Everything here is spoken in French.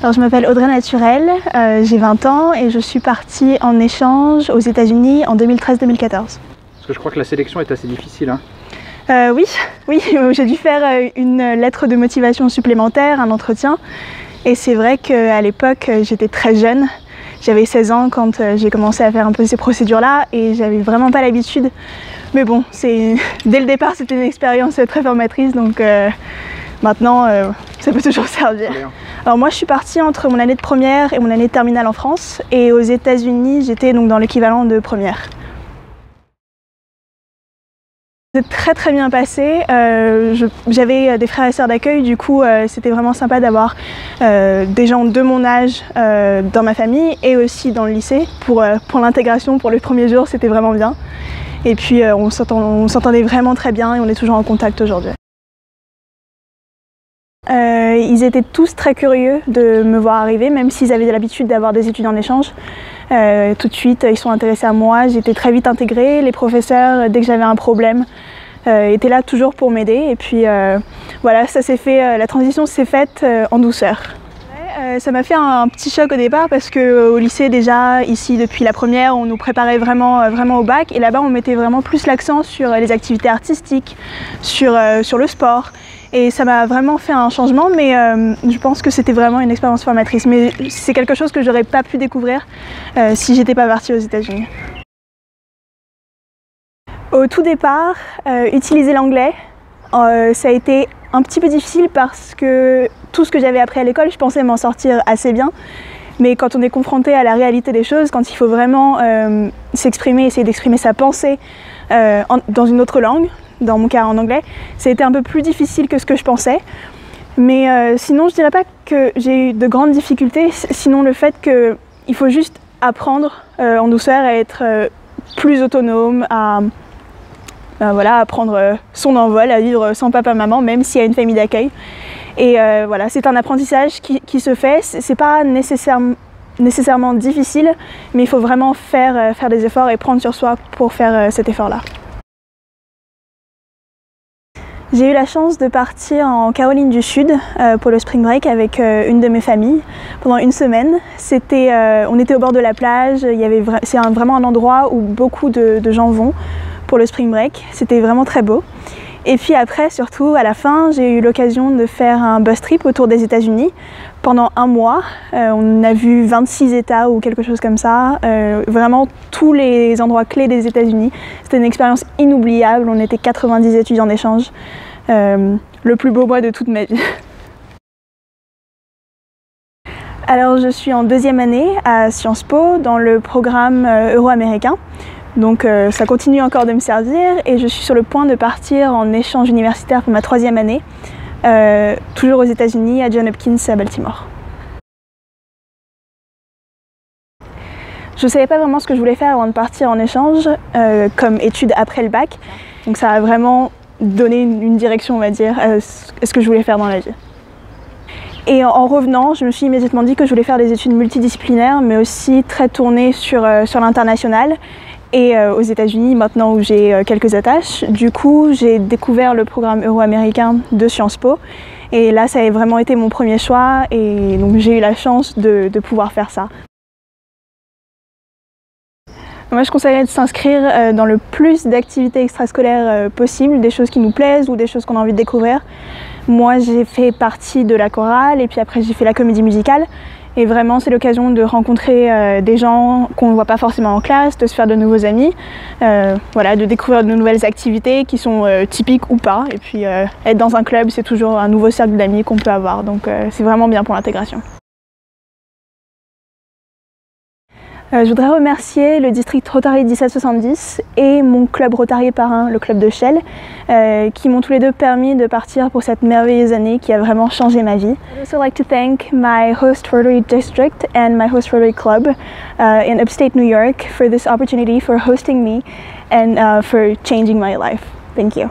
Alors, je m'appelle Audrey Naturel, j'ai 20 ans et je suis partie en échange aux États-Unis en 2013-2014. Parce que je crois que la sélection est assez difficile. Hein. Oui, j'ai dû faire une lettre de motivation supplémentaire, un entretien. Et c'est vrai qu'à l'époque, j'étais très jeune. J'avais 16 ans quand j'ai commencé à faire un peu ces procédures-là et j'avais vraiment pas l'habitude. Mais bon, dès le départ, c'était une expérience très formatrice, donc maintenant, ça peut toujours servir. Alors moi, je suis partie entre mon année de première et mon année de terminale en France. Et aux États-Unis, j'étais donc dans l'équivalent de première. C'est très bien passé. J'avais des frères et sœurs d'accueil, du coup c'était vraiment sympa d'avoir des gens de mon âge dans ma famille et aussi dans le lycée. Pour l'intégration, pour les premiers jours, c'était vraiment bien. Et puis on s'entendait vraiment très bien et on est toujours en contact aujourd'hui. Ils étaient tous très curieux de me voir arriver, même s'ils avaient l'habitude d'avoir des étudiants en échange. Tout de suite, ils sont intéressés à moi, j'étais très vite intégrée. Les professeurs, dès que j'avais un problème, étaient là toujours pour m'aider. Et puis voilà, ça s'est fait, la transition s'est faite en douceur. Ça m'a fait un petit choc au départ parce qu'au lycée déjà, ici depuis la première, on nous préparait vraiment au bac. Et là-bas, on mettait vraiment plus l'accent sur les activités artistiques, sur le sport. Et ça m'a vraiment fait un changement, mais je pense que c'était vraiment une expérience formatrice. Mais c'est quelque chose que j'aurais pas pu découvrir si j'étais pas partie aux États-Unis. Au tout départ, utiliser l'anglais, ça a été un petit peu difficile parce que tout ce que j'avais appris à l'école, je pensais m'en sortir assez bien. Mais quand on est confronté à la réalité des choses, quand il faut vraiment s'exprimer, essayer d'exprimer sa pensée dans une autre langue, dans mon cas en anglais, c'était un peu plus difficile que ce que je pensais. Mais sinon, je dirais pas que j'ai eu de grandes difficultés, sinon le fait qu'il faut juste apprendre en douceur à être plus autonome, à prendre son envol, à vivre sans papa-maman, même s'il y a une famille d'accueil. Et voilà, c'est un apprentissage qui se fait, c'est pas nécessairement difficile, mais il faut vraiment faire des efforts et prendre sur soi pour faire cet effort-là. J'ai eu la chance de partir en Caroline du Sud pour le spring break avec une de mes familles pendant une semaine. On était au bord de la plage, c'est vraiment un endroit où beaucoup de gens vont pour le spring break. C'était vraiment très beau. Et puis après, surtout à la fin, j'ai eu l'occasion de faire un bus trip autour des États-Unis pendant un mois. On a vu 26 États ou quelque chose comme ça, vraiment tous les endroits clés des États-Unis. C'était une expérience inoubliable, on était 90 étudiants d'échange, le plus beau mois de toute ma vie. Alors je suis en deuxième année à Sciences Po dans le programme euro-américain. Donc ça continue encore de me servir et je suis sur le point de partir en échange universitaire pour ma troisième année, toujours aux États-Unis, à Johns Hopkins à Baltimore. Je ne savais pas vraiment ce que je voulais faire avant de partir en échange, comme études après le bac. Donc ça a vraiment donné une direction, on va dire, à ce que je voulais faire dans la vie. Et en revenant, je me suis immédiatement dit que je voulais faire des études multidisciplinaires, mais aussi très tournées sur l'international. Et aux États-Unis, maintenant où j'ai quelques attaches, du coup j'ai découvert le programme euro-américain de Sciences Po et là ça a vraiment été mon premier choix et donc j'ai eu la chance de pouvoir faire ça. Moi je conseillerais de s'inscrire dans le plus d'activités extrascolaires possibles, des choses qui nous plaisent ou des choses qu'on a envie de découvrir. Moi j'ai fait partie de la chorale et puis après j'ai fait la comédie musicale. Et vraiment, c'est l'occasion de rencontrer des gens qu'on ne voit pas forcément en classe, de se faire de nouveaux amis, voilà, de découvrir de nouvelles activités qui sont typiques ou pas. Et puis être dans un club, c'est toujours un nouveau cercle d'amis qu'on peut avoir. Donc c'est vraiment bien pour l'intégration. Je voudrais remercier le district Rotary 1770 et mon club Rotary parrain, le club de Chelles, qui m'ont tous les deux permis de partir pour cette merveilleuse année qui a vraiment changé ma vie. I'd also like to thank my host Rotary district and my host Rotary club in upstate New York for this opportunity, for hosting me and for changing my life. Thank you.